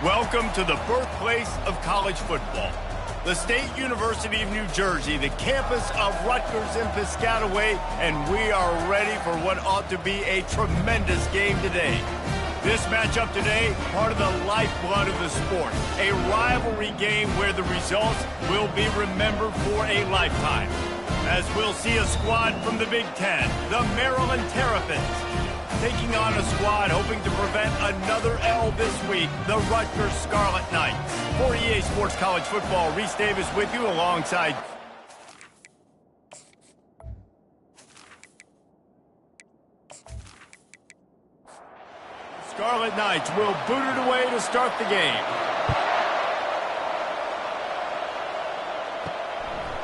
Welcome to the birthplace of college football. The State University of New Jersey, the campus of Rutgers in Piscataway, and we are ready for what ought to be a tremendous game today. This matchup today, part of the lifeblood of the sport, a rivalry game where the results will be remembered for a lifetime. As we'll see a squad from the Big Ten, the Maryland Terrapins, taking on a squad hoping to prevent another L this week, the Rutgers Scarlet Knights. For EA Sports College Football, Reese Davis with you alongside Scarlet Knights will boot it away to start the game.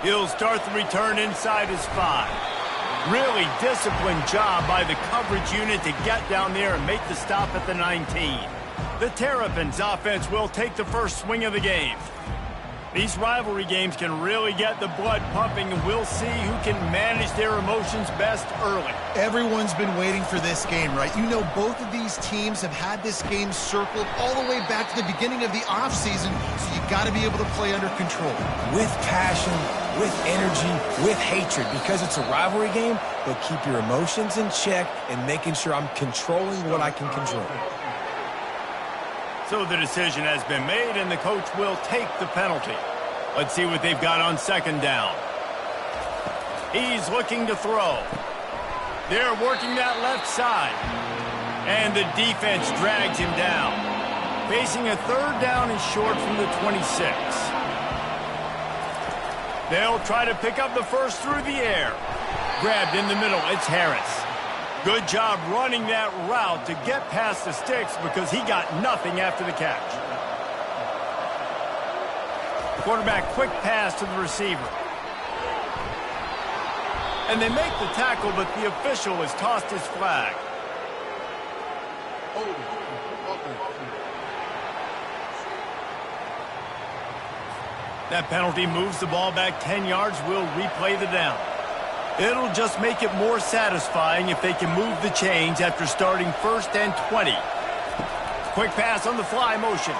He'll start the return inside his 5. Really disciplined job by the coverage unit to get down there and make the stop at the 19. The Terrapins offense will take the first swing of the game. These rivalry games can really get the blood pumping, and we'll see who can manage their emotions best early. Everyone's been waiting for this game, right? You know, both of these teams have had this game circled all the way back to the beginning of the offseason, so you got to be able to play under control. With passion, with energy, with hatred, because it's a rivalry game, but keep your emotions in check and making sure I'm controlling what I can control. So the decision has been made, and the coach will take the penalty. Let's see what they've got on second down. He's looking to throw. They're working that left side. And the defense drags him down. Facing a third down and short from the 26. They'll try to pick up the first through the air. Grabbed in the middle, it's Harris. Good job running that route to get past the sticks because he got nothing after the catch. Quarterback quick pass to the receiver. And they make the tackle, but the official has tossed his flag. That penalty moves the ball back 10 yards. We'll replay the down. It'll just make it more satisfying if they can move the chains after starting 1st and 20. Quick pass on the fly motion.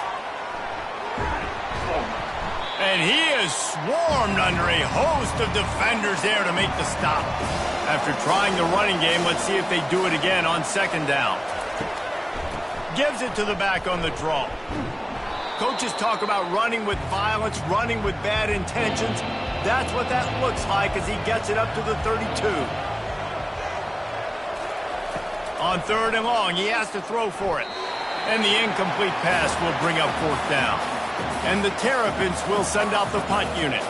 And he is swarmed under a host of defenders there to make the stop. After trying the running game, let's see if they do it again on second down. Gives it to the back on the draw. Coaches talk about running with violence, running with bad intentions. That's what that looks like as he gets it up to the 32. On third and long, he has to throw for it. And the incomplete pass will bring up fourth down. And the Terrapins will send out the punt unit.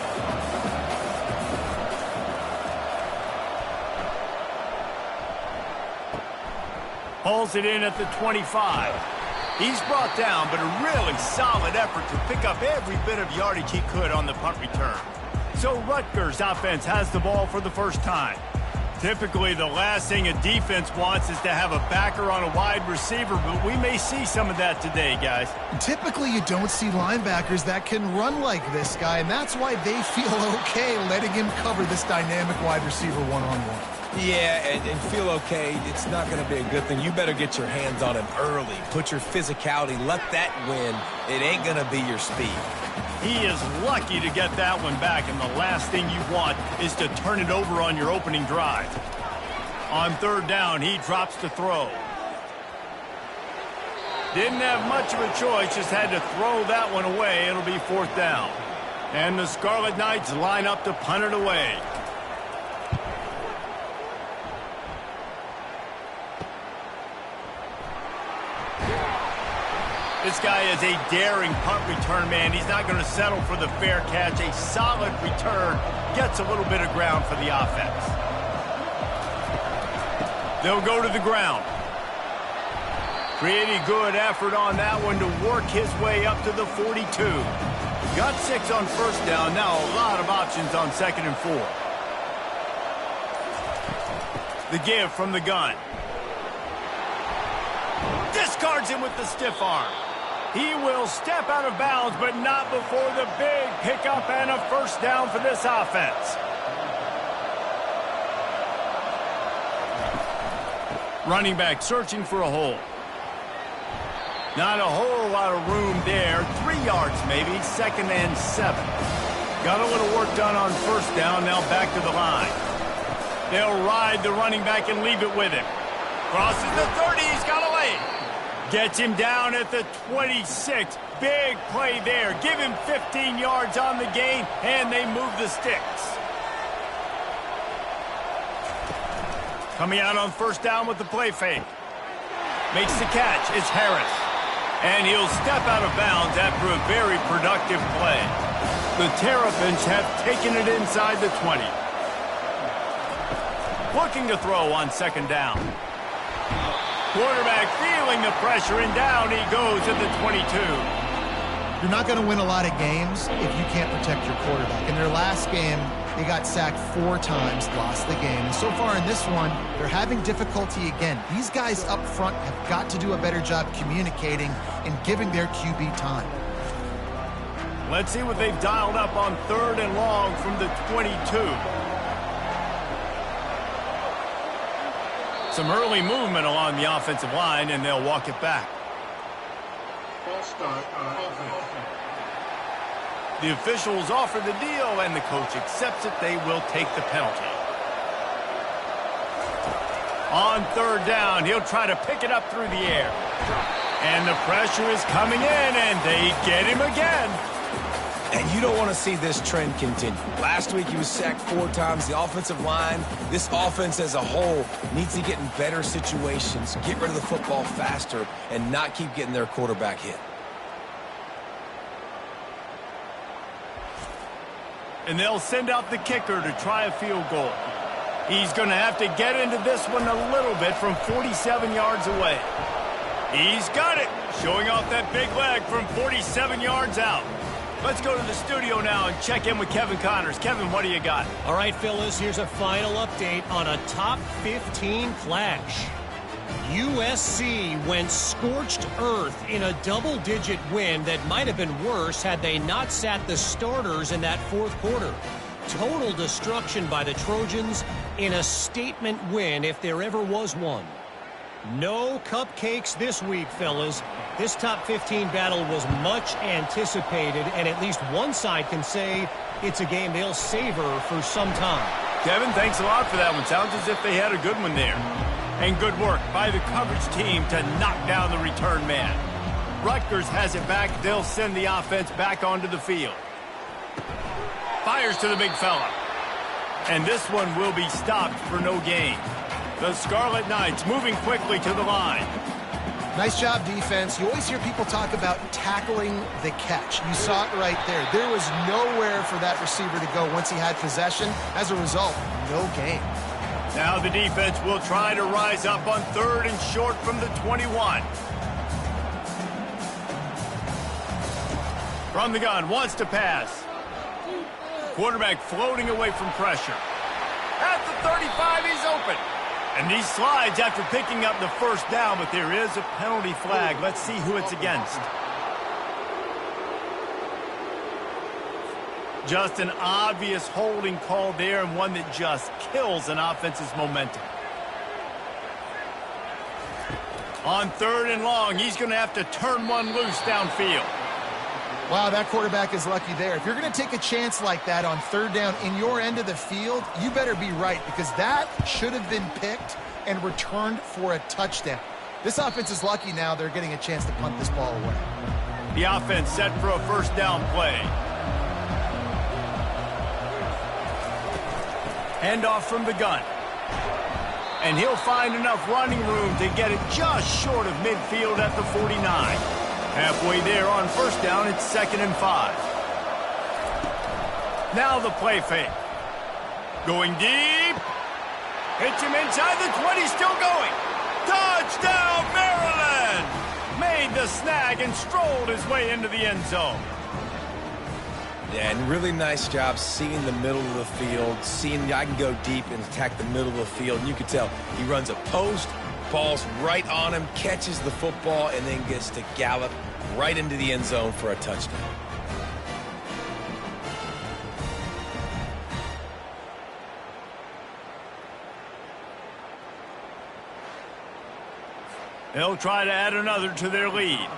Pulls it in at the 25. He's brought down, but a really solid effort to pick up every bit of yardage he could on the punt return. So Rutgers offense has the ball for the first time. Typically, the last thing a defense wants is to have a backer on a wide receiver, but we may see some of that today, guys. Typically, you don't see linebackers that can run like this guy, and that's why they feel okay letting him cover this dynamic wide receiver one-on-one. Yeah, and feel okay. It's not going to be a good thing. You better get your hands on him early. Put your physicality. Let that win. It ain't going to be your speed. He is lucky to get that one back, and the last thing you want is to turn it over on your opening drive. On third down, he drops to throw. Didn't have much of a choice, just had to throw that one away. It'll be fourth down. And the Scarlet Knights line up to punt it away. This guy is a daring punt return man. He's not going to settle for the fair catch. A solid return gets a little bit of ground for the offense. They'll go to the ground. Pretty good effort on that one to work his way up to the 42. Got 6 on first down. Now a lot of options on second and 4. The give from the gun. Discards him with the stiff arm. He will step out of bounds, but not before the big pickup and a first down for this offense. Running back searching for a hole. Not a whole lot of room there. 3 yards maybe, 2nd and 7. Got a little work done on first down, now back to the line. They'll ride the running back and leave it with him. Crosses the 30, he's got a lane. Gets him down at the 26. Big play there. Give him 15 yards on the gain, and they move the sticks. Coming out on first down with the play fake. Makes the catch. It's Harris. And he'll step out of bounds after a very productive play. The Terrapins have taken it inside the 20. Looking to throw on 2nd down. Quarterback feeling the pressure, and down he goes at the 22. You're not going to win a lot of games if you can't protect your quarterback. In their last game, they got sacked 4 times, lost the game. And so far in this one, they're having difficulty again. These guys up front have got to do a better job communicating and giving their QB time. Let's see what they've dialed up on 3rd and long from the 22. Some early movement along the offensive line, and they'll walk it back. The officials offer the deal, and the coach accepts it. They will take the penalty. On 3rd down, he'll try to pick it up through the air. And the pressure is coming in, and they get him again. And you don't want to see this trend continue. Last week he was sacked 4 times. The offensive line, this offense as a whole, needs to get in better situations, get rid of the football faster, and not keep getting their quarterback hit. And they'll send out the kicker to try a field goal. He's going to have to get into this one a little bit from 47 yards away. He's got it, showing off that big leg from 47 yards out. Let's go to the studio now and check in with Kevin Connors. Kevin, what do you got? All right, Phyllis, here's a final update on a top 15 clash. USC went scorched earth in a double-digit win that might have been worse had they not sat the starters in that 4th quarter. Total destruction by the Trojans in a statement win if there ever was one. No cupcakes this week, fellas. This top 15 battle was much anticipated, and at least one side can say it's a game they'll savor for some time. Kevin, thanks a lot for that one. Sounds as if they had a good one there. And good work by the coverage team to knock down the return man. Rutgers has it back. They'll send the offense back onto the field. Fires to the big fella. And this one will be stopped for no gain. The Scarlet Knights moving quickly to the line. Nice job, defense. You always hear people talk about tackling the catch. You saw it right there. There was nowhere for that receiver to go once he had possession. As a result, no gain. Now the defense will try to rise up on 3rd and short from the 21. From the gun, wants to pass. Quarterback floating away from pressure. At the 35, he's open. And he slides after picking up the 1st down, but there is a penalty flag. Let's see who it's against. Just an obvious holding call there, and one that just kills an offense's momentum. On 3rd and long, he's going to have to turn one loose downfield. Wow, that quarterback is lucky there. If you're going to take a chance like that on 3rd down in your end of the field, you better be right, because that should have been picked and returned for a touchdown. This offense is lucky now they're getting a chance to punt this ball away. The offense set for a 1st down play. Handoff from the gun. And he'll find enough running room to get it just short of midfield at the 49. Halfway there on 1st down, it's 2nd and 5. Now the play fake. Going deep. Hits him inside the 20, still going. Touchdown, Maryland! Made the snag and strolled his way into the end zone. Yeah, and really nice job seeing the middle of the field, seeing I can go deep and attack the middle of the field. And you can tell he runs a post, ball's right on him, catches the football, and then gets to gallop right into the end zone for a touchdown. They'll try to add another to their lead.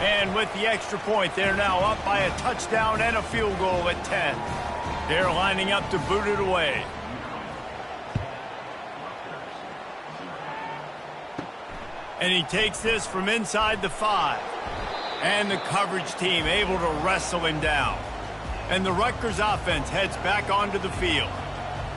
And with the extra point, they're now up by a touchdown and a field goal at 10. They're lining up to boot it away. And he takes this from inside the 5. And the coverage team able to wrestle him down. And the Rutgers offense heads back onto the field.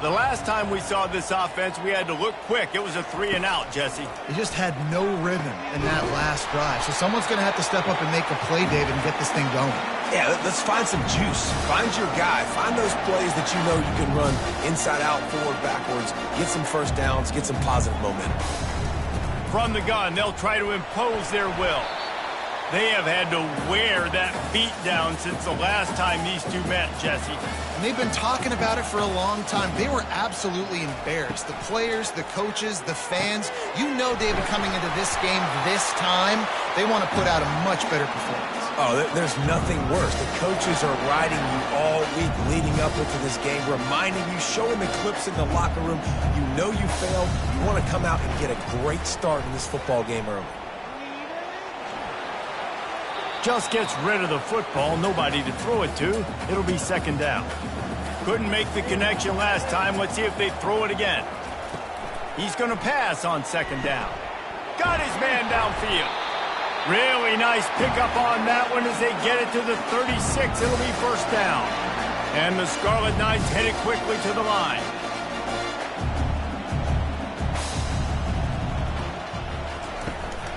The last time we saw this offense, we had to look quick. It was a 3-and-out, Jesse. They just had no rhythm in that last drive. So someone's going to have to step up and make a play, David, and get this thing going. Yeah, let's find some juice. Find your guy. Find those plays that you know you can run inside out, forward, backwards. Get some first downs. Get some positive momentum. From the gun, they'll try to impose their will. They have had to wear that beat down since the last time these two met, Jesse. And they've been talking about it for a long time. They were absolutely embarrassed. The players, the coaches, the fans. You know, David, coming into this game this time, they want to put out a much better performance. Oh, there's nothing worse. The coaches are riding you all week leading up into this game, reminding you, showing the clips in the locker room. You know you failed. You want to come out and get a great start in this football game early. Just gets rid of the football, nobody to throw it to. It'll be second down. Couldn't make the connection last time. Let's see if they throw it again. He's going to pass on second down. Got his man downfield. Really nice pickup on that one as they get it to the 36. It'll be first down. And the Scarlet Knights headed quickly to the line.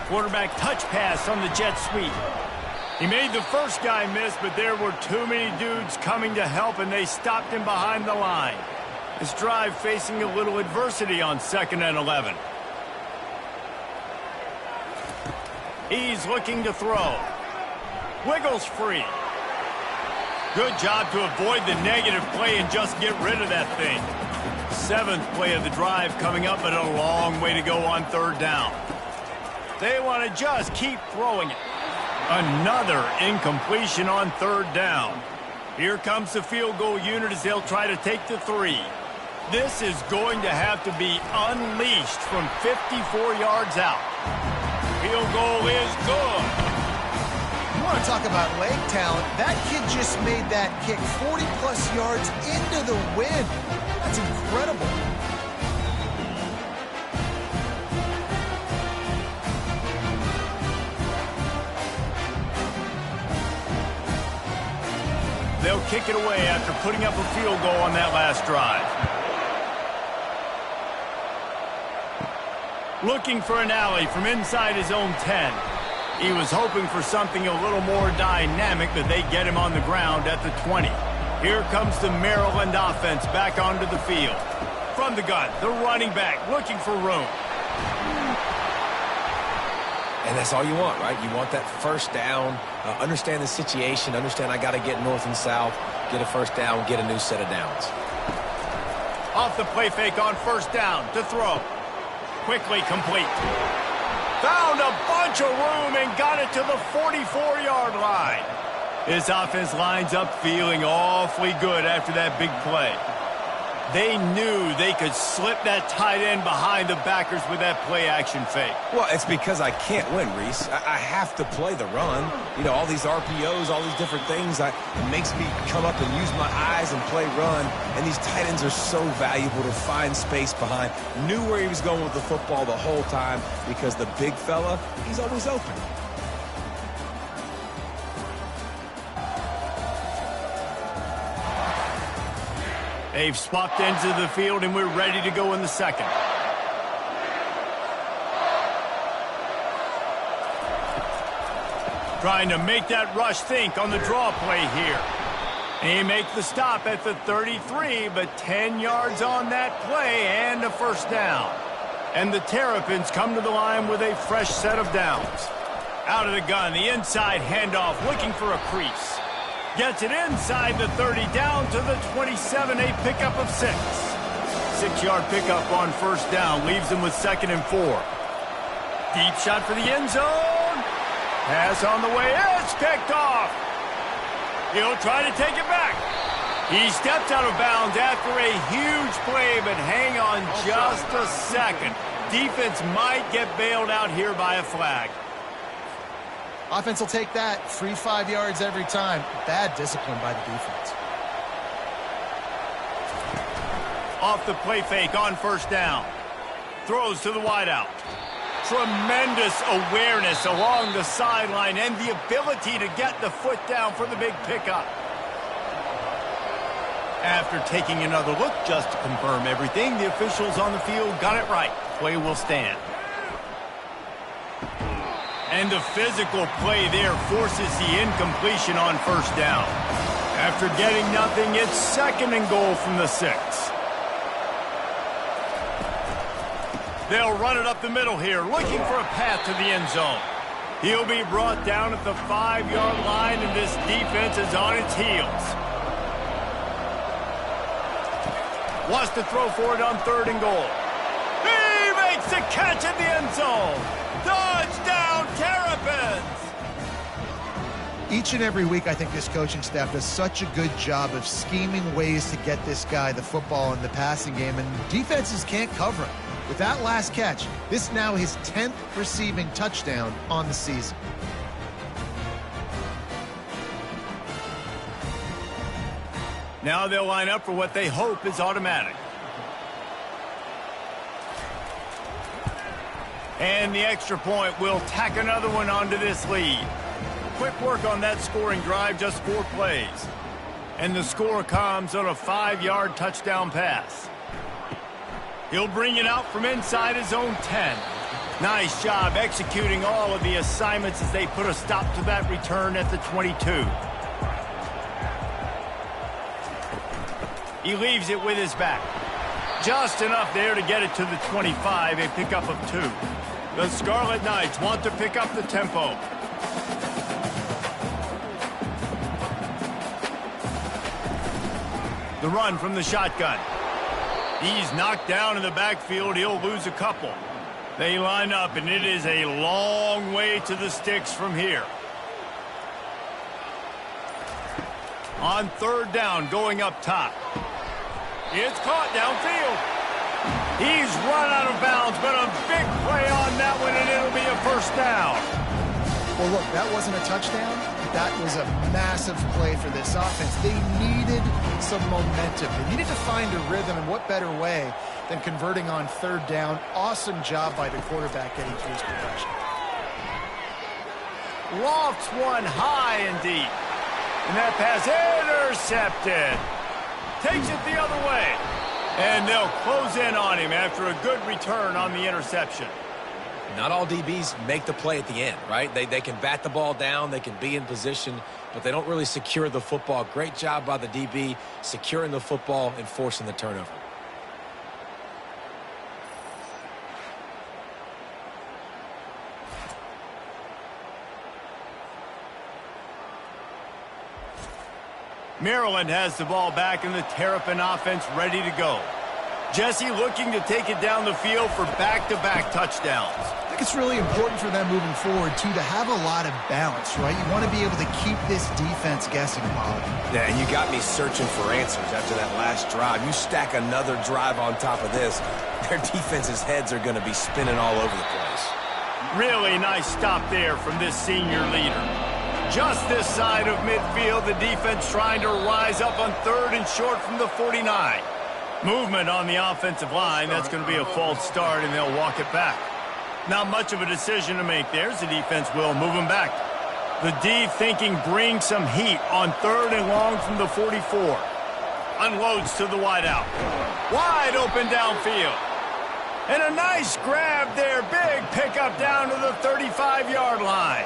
Quarterback touch pass on the jet sweep. He made the first guy miss, but there were too many dudes coming to help, and they stopped him behind the line. This drive facing a little adversity on 2nd and 11. He's looking to throw. Wiggles free. Good job to avoid the negative play and just get rid of that thing. 7th play of the drive coming up, but a long way to go on 3rd down. They want to just keep throwing it. Another incompletion on 3rd down. Here comes the field goal unit as they'll try to take the 3. This is going to have to be unleashed from 54 yards out. Field goal is good. You want to talk about leg talent? That kid just made that kick 40-plus yards into the wind. That's incredible. They'll kick it away after putting up a field goal on that last drive. Looking for an alley from inside his own 10. He was hoping for something a little more dynamic, but they get him on the ground at the 20. Here comes the Maryland offense back onto the field. From the gun, the running back looking for room. And that's all you want, right? You want that first down, understand the situation, understand I got to get north and south, get a first down, get a new set of downs. Off the play fake on first down to throw. Quickly complete. Found a bunch of room and got it to the 44-yard line. This offense lines up feeling awfully good after that big play. They knew they could slip that tight end behind the backers with that play-action fake. Well, it's because I can't win, Reese. I have to play the run. You know, all these RPOs, all these different things, it makes me come up and use my eyes and play run. And these tight ends are so valuable to find space behind. Knew where he was going with the football the whole time because the big fella, he's always open. They've swapped ends of the field, and we're ready to go in the second. Trying to make that rush think on the draw play here. They make the stop at the 33, but 10 yards on that play and a first down. And the Terrapins come to the line with a fresh set of downs. Out of the gun, the inside handoff, looking for a crease. Gets it inside the 30, down to the 27, a pickup of 6. 6-yard pickup on first down, leaves them with 2nd and 4. Deep shot for the end zone. Pass on the way, it's picked off. He'll try to take it back. He steps out of bounds after a huge play, but hang on just a second. Defense might get bailed out here by a flag. Offense will take that. Free 5 yards every time. Bad discipline by the defense. Off the play fake on first down. Throws to the wideout. Tremendous awareness along the sideline and the ability to get the foot down for the big pickup. After taking another look just to confirm everything, the officials on the field got it right. Play will stand. And the physical play there forces the incompletion on first down. After getting nothing, it's 2nd and goal from the 6. They'll run it up the middle here, looking for a path to the end zone. He'll be brought down at the 5-yard line, and this defense is on its heels. Wants to throw for it on 3rd and goal. He makes the catch in the end zone. Touchdown, Terrapins! Each and every week, I think this coaching staff does such a good job of scheming ways to get this guy the football in the passing game, and defenses can't cover him. With that last catch, this is now his 10th receiving touchdown on the season. Now they'll line up for what they hope is automatic. And the extra point will tack another one onto this lead. Quick work on that scoring drive, just 4 plays. And the score comes on a 5-yard touchdown pass. He'll bring it out from inside his own 10. Nice job executing all of the assignments as they put a stop to that return at the 22. He leaves it with his back. Just enough there to get it to the 25, a pickup of 2. The Scarlet Knights want to pick up the tempo. The run from the shotgun. He's knocked down in the backfield. He'll lose a couple. They line up, and it is a long way to the sticks from here. On 3rd down, going up top. It's caught downfield. He's run out of bounds, but a big play on that one, and it'll be a 1st down. Well, look, that wasn't a touchdown. That was a massive play for this offense. They needed some momentum. They needed to find a rhythm, and what better way than converting on 3rd down. Awesome job by the quarterback getting through his progression. Lofts one high and deep. And that pass intercepted. Takes it the other way. And they'll close in on him after a good return on the interception. Not all DBs make the play at the end, right? They can bat the ball down, they can be in position, but they don't really secure the football. Great job by the DB securing the football and forcing the turnover. Maryland has the ball back and the Terrapin offense ready to go. Jesse looking to take it down the field for back-to-back touchdowns. I think it's really important for them moving forward, too, to have a lot of balance, right? You want to be able to keep this defense guessing, Bob. Yeah, and you got me searching for answers after that last drive. You stack another drive on top of this, their defense's heads are going to be spinning all over the place. Really nice stop there from this senior leader. Just this side of midfield, the defense trying to rise up on 3rd and short from the 49. Movement on the offensive line. That's going to be a false start, and they'll walk it back. Not much of a decision to make there, as the defense will move him back. The D thinking bring some heat on 3rd and long from the 44. Unloads to the wideout. Wide open downfield. And a nice grab there. Big pickup down to the 35-yard line.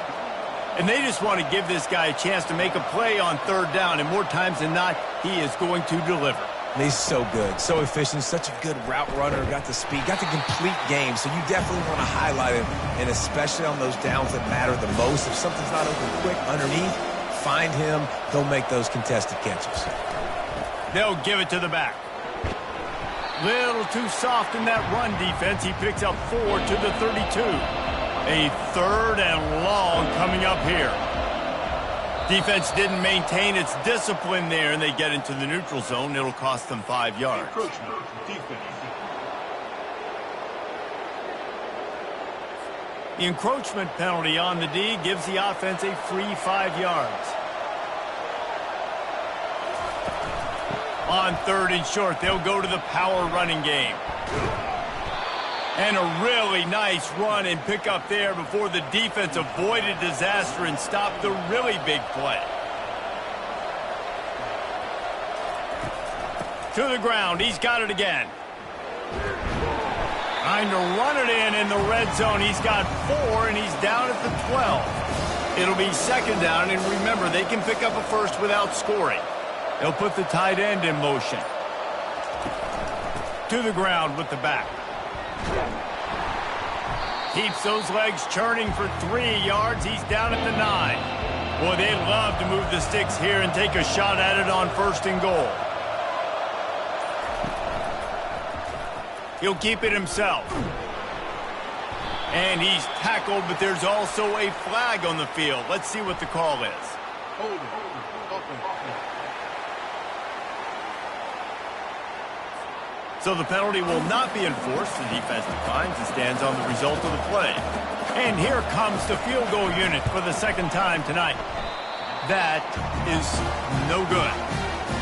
And they just want to give this guy a chance to make a play on 3rd down, and more times than not, he is going to deliver. He's so good, so efficient, such a good route runner, got the speed, got the complete game, so you definitely want to highlight him, and especially on those downs that matter the most. If something's not open quick underneath, find him, he'll make those contested catches. They'll give it to the back. Little too soft in that run defense. He picks up 4 to the 32. A 3rd and long coming up here. Defense didn't maintain its discipline there, and they get into the neutral zone. It'll cost them 5 yards. The encroachment penalty on the D gives the offense a free 5 yards. On 3rd and short, they'll go to the power running game. And a really nice run and pick up there before the defense avoided disaster and stopped the really big play. To the ground, he's got it again. Trying to run it in the red zone. He's got 4, and he's down at the 12. It'll be 2nd down, and remember, they can pick up a first without scoring. They'll put the tight end in motion. To the ground with the back. Keeps those legs churning for 3 yards. He's down at the 9. Boy, they love to move the sticks here and take a shot at it on 1st and goal. He'll keep it himself. And he's tackled, but there's also a flag on the field. Let's see what the call is. So the penalty will not be enforced. The defense declines and stands on the result of the play. And here comes the field goal unit for the 2nd time tonight. That is no good.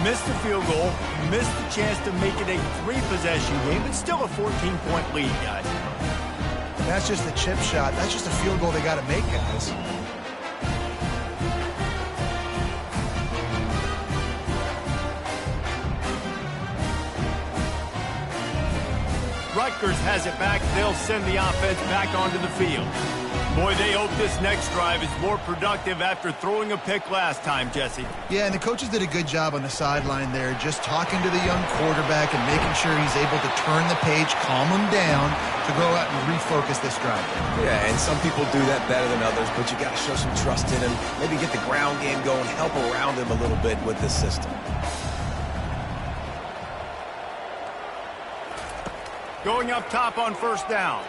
Missed the field goal, missed the chance to make it a 3-possession game, but still a 14-point lead, guys. That's just a chip shot. That's just a field goal they got to make, guys. Rutgers has it back. They'll send the offense back onto the field. Boy, they hope this next drive is more productive after throwing a pick last time, Jesse. Yeah, and the coaches did a good job on the sideline there, just talking to the young quarterback and making sure he's able to turn the page, calm him down to go out and refocus this drive. Yeah, and some people do that better than others, but you got to show some trust in him. Maybe get the ground game going, help around him a little bit with this system. Going up top on 1st down.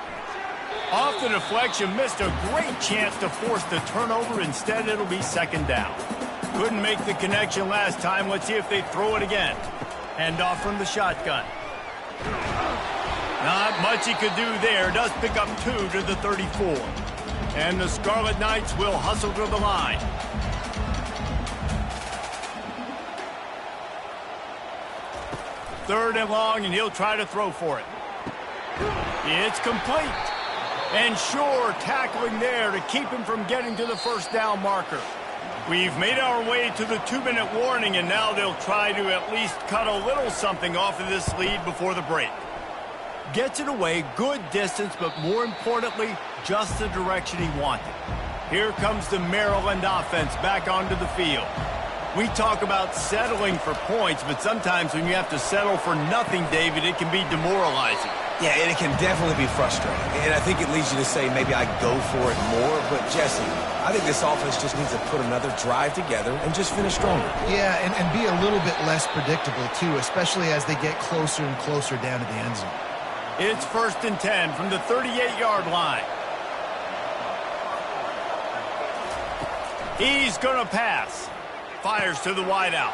Off the deflection, missed a great chance to force the turnover. Instead, it'll be 2nd down. Couldn't make the connection last time. Let's see if they throw it again. Hand off from the shotgun. Not much he could do there. Does pick up 2 to the 34. And the Scarlet Knights will hustle to the line. Third and long, and he'll try to throw for it. It's complete. And Shore tackling there to keep him from getting to the 1st down marker. We've made our way to the 2-minute warning, and now they'll try to at least cut a little something off of this lead before the break. Gets it away, good distance, but more importantly, just the direction he wanted. Here comes the Maryland offense back onto the field. We talk about settling for points, but sometimes when you have to settle for nothing, David, it can be demoralizing. Yeah, and it can definitely be frustrating. And I think it leads you to say maybe I go for it more. But, Jesse, I think this offense just needs to put another drive together and just finish stronger. Yeah, and be a little bit less predictable, too, especially as they get closer and closer down to the end zone. It's 1st and 10 from the 38-yard line. He's going to pass. Fires to the wideout.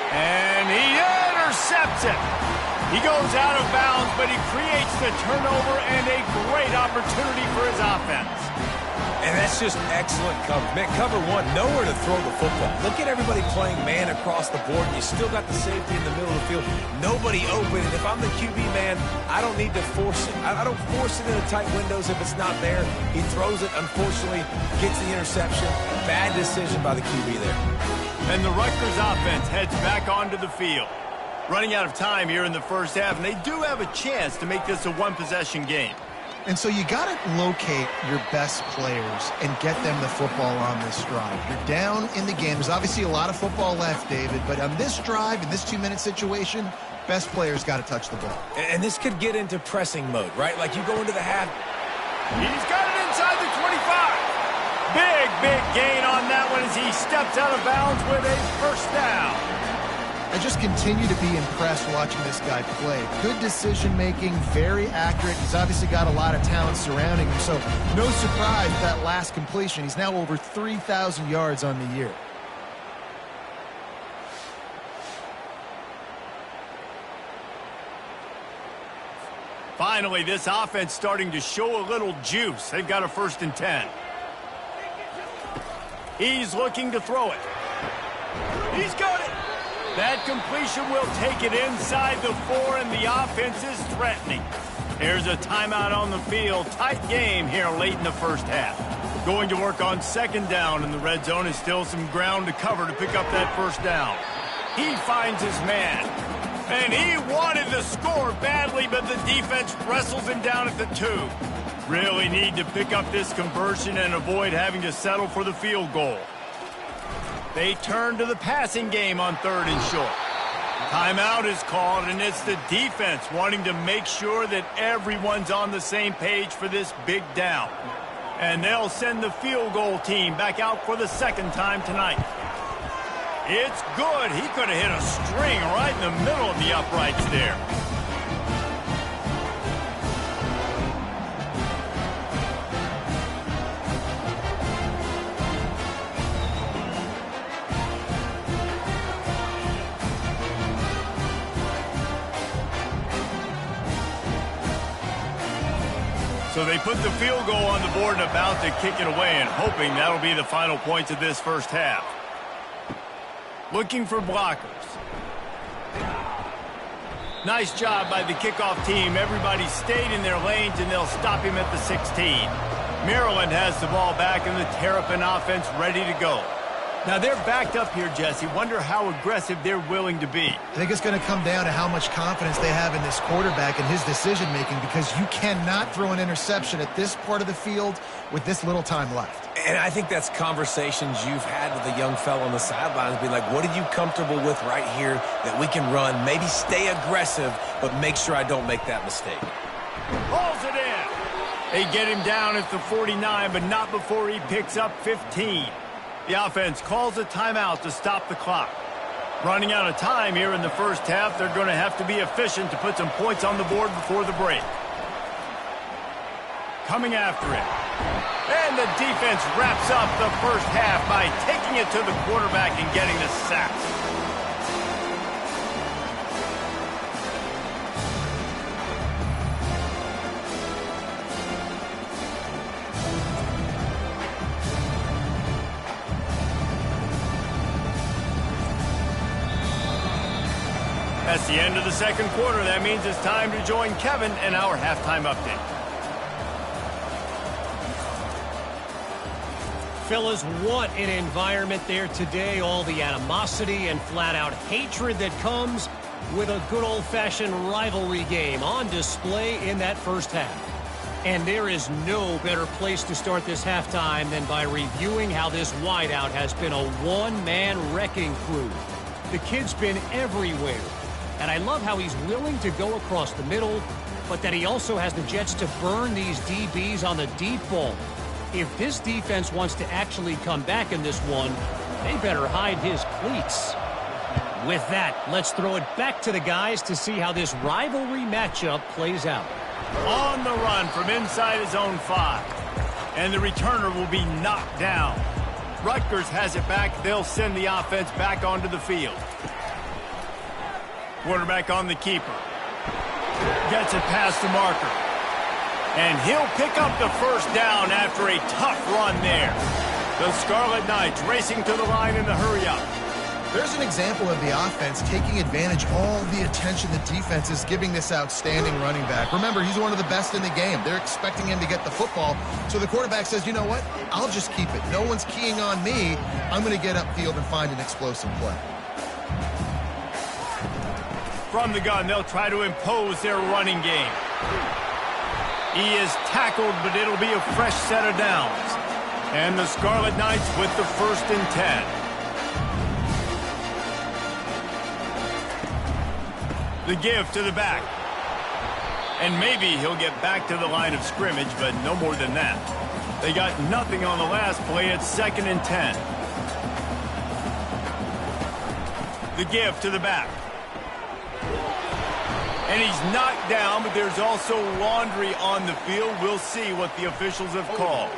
And he intercepts it. He goes out of bounds, but he creates the turnover and a great opportunity for his offense. And that's just excellent coverage. Man, cover 1, nowhere to throw the football. Look at everybody playing man across the board, and you still got the safety in the middle of the field. Nobody open, and if I'm the QB man, I don't need to force it. I don't force it into tight windows if it's not there. He throws it, unfortunately, gets the interception. Bad decision by the QB there. And the Rutgers offense heads back onto the field. Running out of time here in the 1st half, and they do have a chance to make this a 1-possession game. And so you got to locate your best players and get them the football on this drive. You're down in the game. There's obviously a lot of football left, David, but on this drive, in this 2-minute situation, best players got to touch the ball. And this could get into pressing mode, right? Like you go into the half. He's got it inside the 25. Big gain on that one as he steps out of bounds with a 1st down. I just continue to be impressed watching this guy play. Good decision-making, very accurate. He's obviously got a lot of talent surrounding him, so no surprise that last completion. He's now over 3,000 yards on the year. Finally, this offense starting to show a little juice. They've got a 1st and 10. He's looking to throw it. He's got it. That completion will take it inside the 4, and the offense is threatening. Here's a timeout on the field. Tight game here late in the first half. Going to work on 2nd down, and the red zone is still some ground to cover to pick up that 1st down. He finds his man. And he wanted to score badly, but the defense wrestles him down at the 2. Really need to pick up this conversion and avoid having to settle for the field goal. They turn to the passing game on 3rd and short. Timeout is called, and it's the defense wanting to make sure that everyone's on the same page for this big down. And they'll send the field goal team back out for the 2nd time tonight. It's good. He could have hit a string right in the middle of the uprights there. So they put the field goal on the board and about to kick it away, and hoping that'll be the final points of this first half. Looking for blockers. Nice job by the kickoff team. Everybody stayed in their lanes, and they'll stop him at the 16. Maryland has the ball back, and the Terrapin offense ready to go. Now they're backed up here, Jesse. Wonder how aggressive they're willing to be. I think it's going to come down to how much confidence they have in this quarterback and his decision-making, because you cannot throw an interception at this part of the field with this little time left. And I think that's conversations you've had with a young fellow on the sidelines. Be like, what are you comfortable with right here that we can run? Maybe stay aggressive, but make sure I don't make that mistake. Hauls it in. They get him down at the 49, but not before he picks up 15. The offense calls a timeout to stop the clock. Running out of time here in the first half, they're going to have to be efficient to put some points on the board before the break. Coming after it. And the defense wraps up the first half by taking it to the quarterback and getting the sack. That's the end of the second quarter. That means it's time to join Kevin in our halftime update. Fellas, what an environment there today. All the animosity and flat-out hatred that comes with a good old-fashioned rivalry game on display in that first half. And there is no better place to start this halftime than by reviewing how this wideout has been a one-man wrecking crew. The kid's been everywhere. And I love how he's willing to go across the middle, but that he also has the jets to burn these DBs on the deep ball. If this defense wants to actually come back in this one, they better hide his cleats. With that, let's throw it back to the guys to see how this rivalry matchup plays out. On the run from inside his own 5. And the returner will be knocked down. Rutgers has it back. They'll send the offense back onto the field. Quarterback on the keeper. Gets it past the marker. And he'll pick up the first down after a tough run there. The Scarlet Knights racing to the line in the hurry-up. There's an example of the offense taking advantage of all the attention the defense is giving this outstanding running back. Remember, he's one of the best in the game. They're expecting him to get the football. So the quarterback says, you know what? I'll just keep it. No one's keying on me. I'm going to get upfield and find an explosive play. From the gun, they'll try to impose their running game. He is tackled, but it'll be a fresh set of downs. And the Scarlet Knights with the 1st and 10. The give to the back. And maybe he'll get back to the line of scrimmage, but no more than that. They got nothing on the last play at 2nd and 10. The give to the back. And he's knocked down, but there's also laundry on the field. We'll see what the officials have called.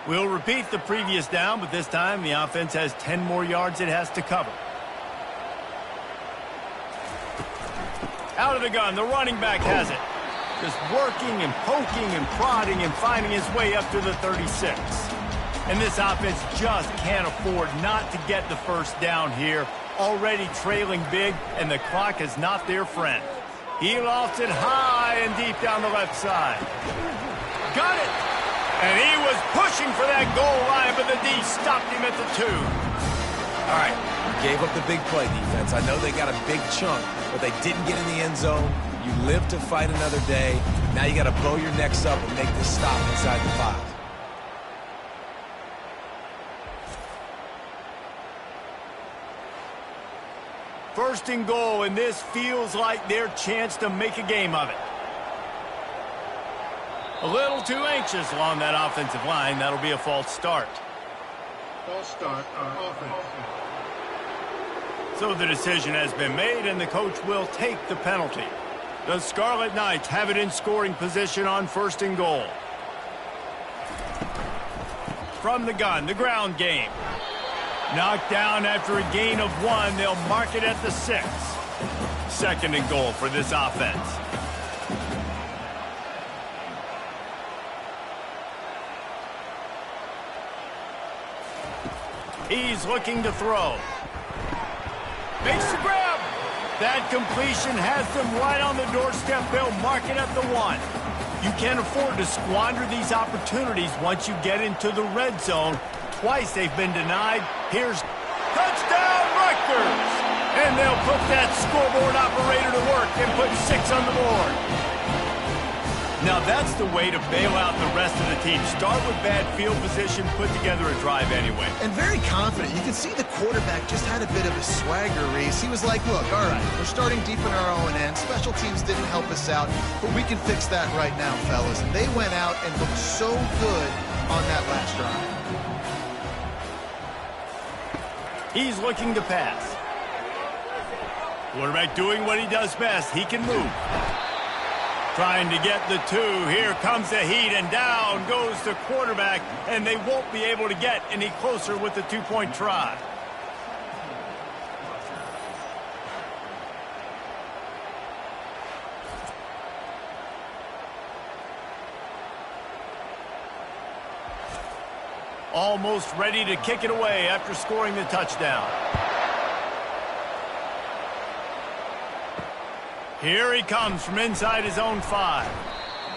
We'll repeat the previous down, but this time the offense has 10 more yards it has to cover. Out of the gun, the running back has it. Just working and poking and prodding and finding his way up to the 36. And this offense just can't afford not to get the first down here. Already trailing big, and the clock is not their friend. He lofts it high and deep down the left side. Got it! And he was pushing for that goal line, but the D stopped him at the 2. All right, gave up the big play defense. I know they got a big chunk, but they didn't get in the end zone. You live to fight another day. Now you got to bow your necks up and make this stop inside the 5. First and goal, and this feels like their chance to make a game of it. A little too anxious along that offensive line. That'll be a false start. False start on offense. So the decision has been made, and the coach will take the penalty. The Scarlet Knights have it in scoring position on first and goal. From the gun, the ground game. Knocked down after a gain of 1. They'll mark it at the 6. Second and goal for this offense. He's looking to throw. Makes the grab. That completion has them right on the doorstep. They'll mark it at the 1. You can't afford to squander these opportunities once you get into the red zone. Twice they've been denied. Here's touchdown Rutgers! And they'll put that scoreboard operator to work and put 6 on the board. Now that's the way to bail out the rest of the team. Start with bad field position, put together a drive anyway. And very confident. You can see the quarterback just had a bit of a swagger, Reese. He was like, look, all right, we're starting deep in our own end. Special teams didn't help us out, but we can fix that right now, fellas. And they went out and looked so good on that last drive. He's looking to pass. Quarterback doing what he does best. He can move. Trying to get the 2. Here comes the heat, and down goes the quarterback, and they won't be able to get any closer with the 2-point try. Almost ready to kick it away after scoring the touchdown. Here he comes from inside his own 5.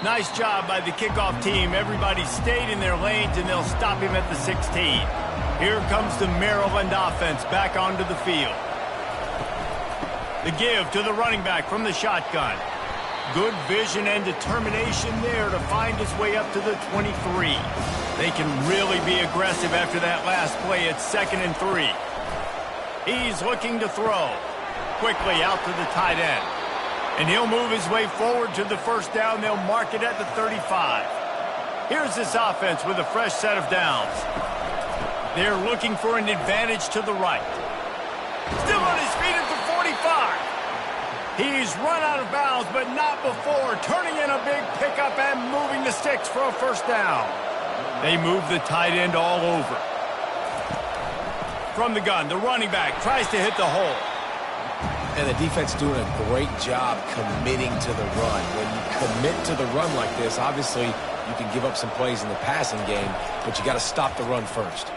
Nice job by the kickoff team. Everybody stayed in their lanes, and they'll stop him at the 16. Here comes the Maryland offense back onto the field. The give to the running back from the shotgun. Good vision and determination there to find his way up to the 23. They can really be aggressive after that last play. It's 2nd and 3. He's looking to throw. Quickly out to the tight end. And he'll move his way forward to the first down. They'll mark it at the 35. Here's this offense with a fresh set of downs. They're looking for an advantage to the right. Still on his feet at the 45. He's run out of bounds, but not before. Turning in a big pickup and moving the sticks for a first down. They move the tight end all over. From the gun, the running back tries to hit the hole. And the defense doing a great job committing to the run. When you commit to the run like this, obviously you can give up some plays in the passing game, but you got to stop the run first.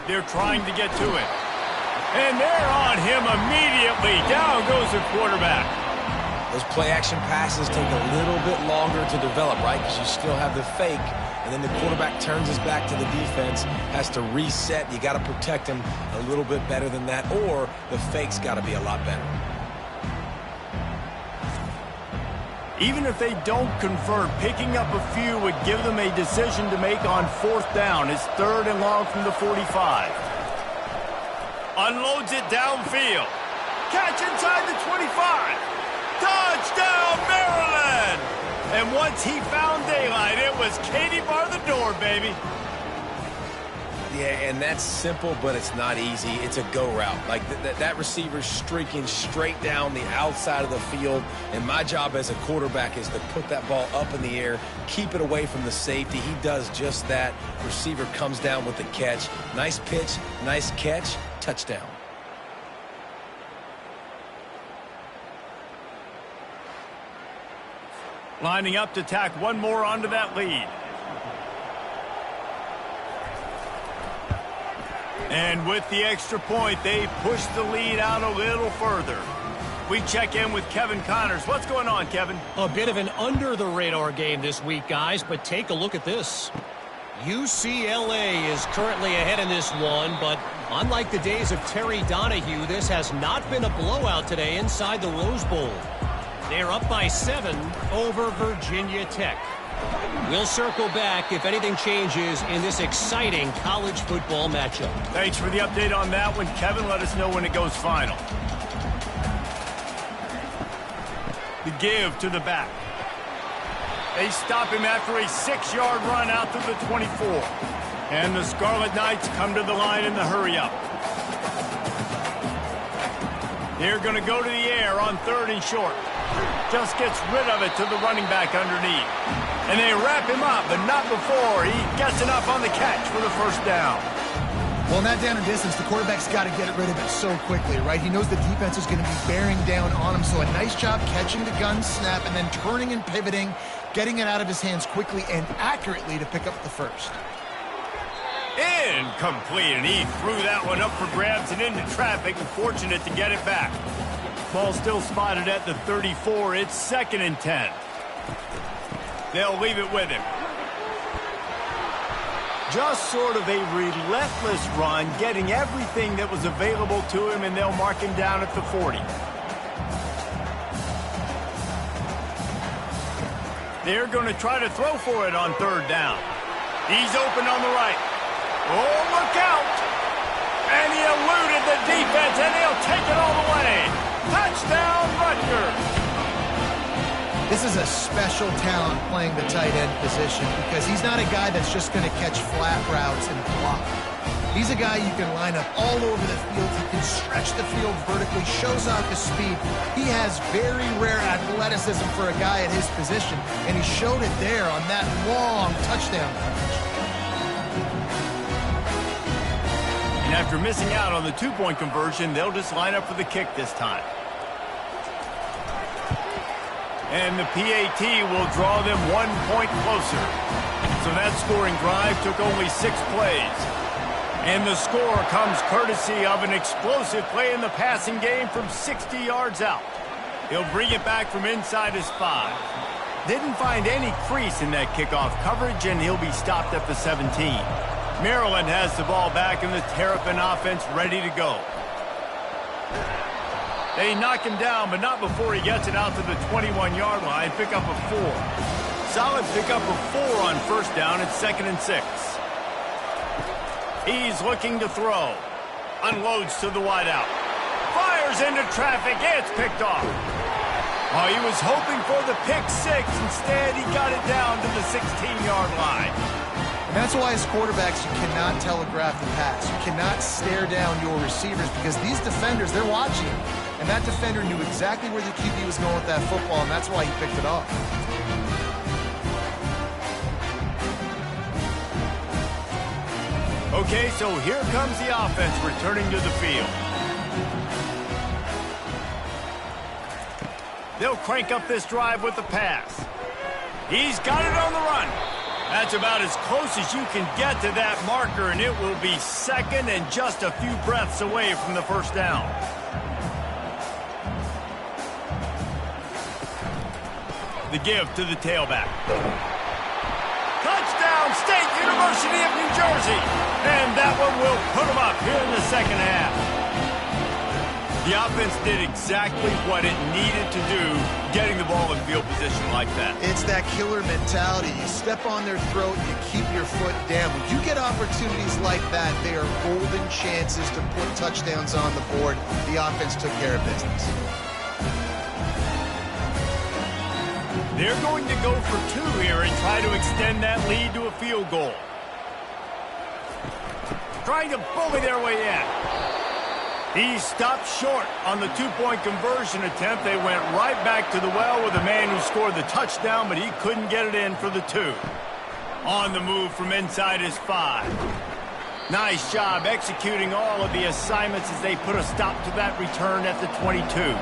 They're trying to get to it. And they're on him immediately. Down goes the quarterback. Those play-action passes take a little bit longer to develop, right? Because you still have the fake, and then the quarterback turns his back to the defense, has to reset. You got to protect him a little bit better than that, or the fake's got to be a lot better. Even if they don't convert, picking up a few would give them a decision to make on 4th down. It's 3rd and long from the 45. Unloads it downfield. Catch inside the 25. Touchdown, Maryland! And once he found daylight, it was Katie bar the door, baby. Yeah, and that's simple, but it's not easy. It's a go route. Like that receiver's streaking straight down the outside of the field, and my job as a quarterback is to put that ball up in the air, keep it away from the safety. He does just that. Receiver comes down with the catch. Nice pitch, nice catch, touchdown. Lining up to tack one more onto that lead. And with the extra point, they push the lead out a little further. We check in with Kevin Connors. What's going on, Kevin? A bit of an under-the-radar game this week, guys, but take a look at this. UCLA is currently ahead in this one, but unlike the days of Terry Donahue, this has not been a blowout today inside the Rose Bowl. They're up by 7 over Virginia Tech. We'll circle back if anything changes in this exciting college football matchup. Thanks for the update on that one, Kevin. Let us know when it goes final. The give to the back. They stop him after a 6-yard run out to the 24. And the Scarlet Knights come to the line in the hurry-up. They're going to go to the air on 3rd and short. Just gets rid of it to the running back underneath. And they wrap him up, but not before he gets enough on the catch for the first down. Well, in that down and distance, the quarterback's got to get rid of it so quickly, right? He knows the defense is going to be bearing down on him, so a nice job catching the gun snap and then turning and pivoting, getting it out of his hands quickly and accurately to pick up the first. Incomplete, and he threw that one up for grabs and into traffic, and fortunate to get it back. Ball still spotted at the 34. It's 2nd and 10. They'll leave it with him. Just sort of a relentless run, getting everything that was available to him, and they'll mark him down at the 40. They're going to try to throw for it on 3rd down. He's open on the right. Oh, look out! And he eluded the defense, and he'll take it all the way. Touchdown, Rutgers! This is a special talent playing the tight end position because he's not a guy that's just going to catch flat routes and block. He's a guy you can line up all over the field. He can stretch the field vertically, shows off his speed. He has very rare athleticism for a guy at his position, and he showed it there on that long touchdown catch. And after missing out on the 2-point conversion, they'll just line up for the kick this time. And the PAT will draw them 1 point closer. So that scoring drive took only 6 plays. And the score comes courtesy of an explosive play in the passing game from 60 yards out. He'll bring it back from inside his 5. Didn't find any crease in that kickoff coverage, and he'll be stopped at the 17. Maryland has the ball back, and the Terrapin offense ready to go. They knock him down, but not before he gets it out to the 21-yard line. Pick up a 4. Solid pick up of 4 on 1st down. It's 2nd and 6. He's looking to throw. Unloads to the wideout. Fires into traffic. It's picked off. Oh, he was hoping for the pick 6. Instead, he got it down to the 16-yard line. And that's why as quarterbacks, you cannot telegraph the pass. You cannot stare down your receivers because these defenders, they're watching him. And that defender knew exactly where the QB was going with that football, and that's why he picked it off. Okay, so here comes the offense returning to the field. They'll crank up this drive with the pass. He's got it on the run. That's about as close as you can get to that marker, and it will be 2nd and just a few breaths away from the 1st down. The give to the tailback. Touchdown, State University of New Jersey. And that one will put them up here in the 2nd half. The offense did exactly what it needed to do, getting the ball in field position like that. It's that killer mentality. You step on their throat, you keep your foot down. When you get opportunities like that, they are golden chances to put touchdowns on the board. The offense took care of business. They're going to go for 2 here and try to extend that lead to a field goal. Trying to bully their way in. He stopped short on the 2-point conversion attempt. They went right back to the well with the man who scored the touchdown, but he couldn't get it in for the 2. On the move from inside his 5. Nice job executing all of the assignments as they put a stop to that return at the 22.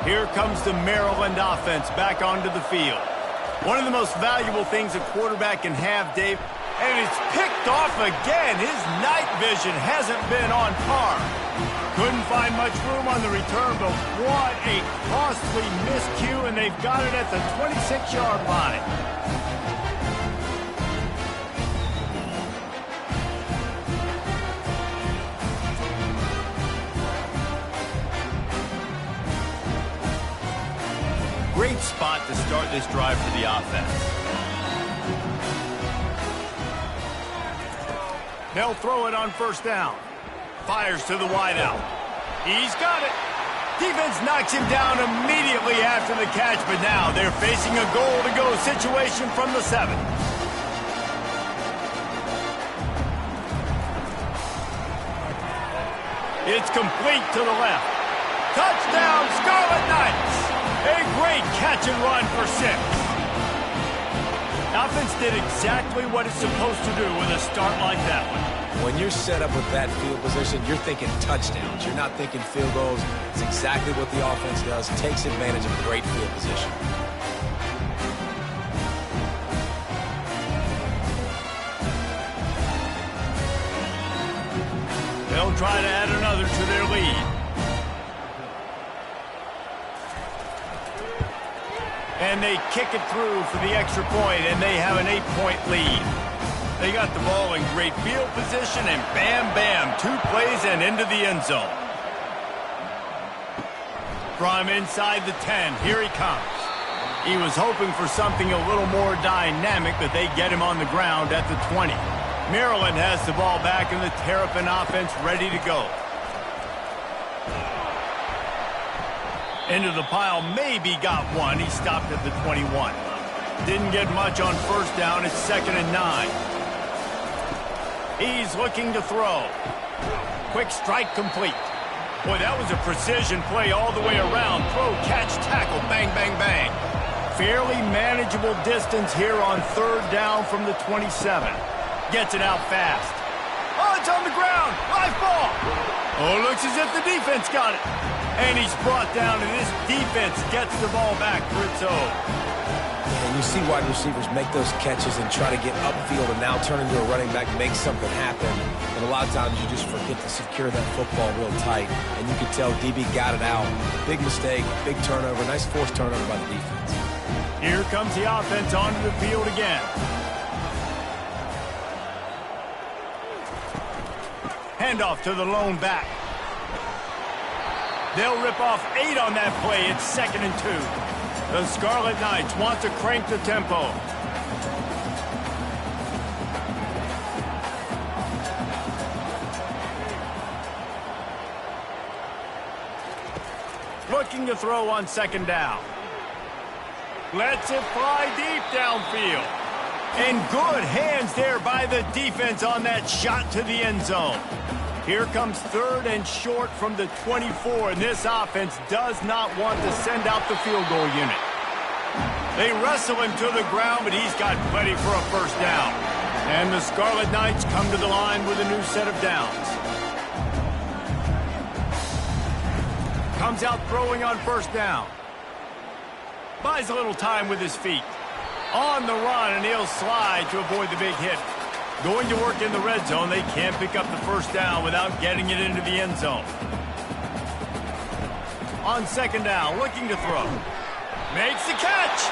Here comes the Maryland offense back onto the field. One of the most valuable things a quarterback can have, Dave, and it's picked off again. His night vision hasn't been on par. Couldn't find much room on the return, but what a costly miscue, and they've got it at the 26-yard line. Great spot to start this drive for the offense. They'll throw it on first down. Fires to the wideout. He's got it. Defense knocks him down immediately after the catch, but now they're facing a goal-to-go situation from the 7. It's complete to the left. Touchdown, Scarlet Knights! A great catch and run for 6. Offense did exactly what it's supposed to do with a start like that one. When you're set up with that field position, you're thinking touchdowns. You're not thinking field goals. It's exactly what the offense does. Takes advantage of a great field position. They'll try to add another to their lead. And they kick it through for the extra point, and they have an 8-point lead. They got the ball in great field position, and bam, bam, 2 plays and into the end zone. From inside the 10, here he comes. He was hoping for something a little more dynamic, but they get him on the ground at the 20. Maryland has the ball back, and the Terrapin offense ready to go. Into the pile, maybe got one. He stopped at the 21. Didn't get much on first down. It's 2nd and 9. He's looking to throw. Quick strike complete. Boy, that was a precision play all the way around. Throw, catch, tackle, bang, bang, bang. Fairly manageable distance here on 3rd down from the 27. Gets it out fast. Oh, it's on the ground. Live ball. Oh, looks as if the defense got it. And he's brought down, and this defense gets the ball back for its own. And you see wide receivers make those catches and try to get upfield and now turn into a running back, make something happen. And a lot of times you just forget to secure that football real tight. And you can tell DB got it out. Big mistake, big turnover, nice forced turnover by the defense. Here comes the offense onto the field again. Handoff to the lone back. They'll rip off 8 on that play. It's 2nd and 2. The Scarlet Knights want to crank the tempo. Looking to throw on 2nd down. Lets it fly deep downfield. And good hands there by the defense on that shot to the end zone. Here comes 3rd and short from the 24, and this offense does not want to send out the field goal unit. They wrestle him to the ground, but he's got plenty for a first down. And the Scarlet Knights come to the line with a new set of downs. Comes out throwing on first down. Buys a little time with his feet. On the run, and he'll slide to avoid the big hit. Going to work in the red zone. They can't pick up the first down without getting it into the end zone. On 2nd down, looking to throw. Makes the catch.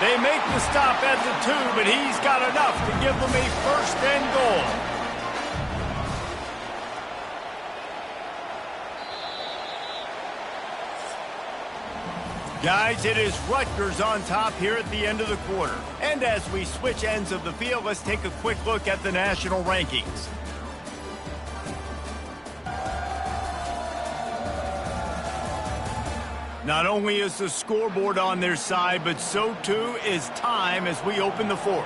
They make the stop at the 2, but he's got enough to give them a 1st and goal. Guys, it is Rutgers on top here at the end of the quarter. And as we switch ends of the field, let's take a quick look at the national rankings. Not only is the scoreboard on their side, but so too is time as we open the 4th.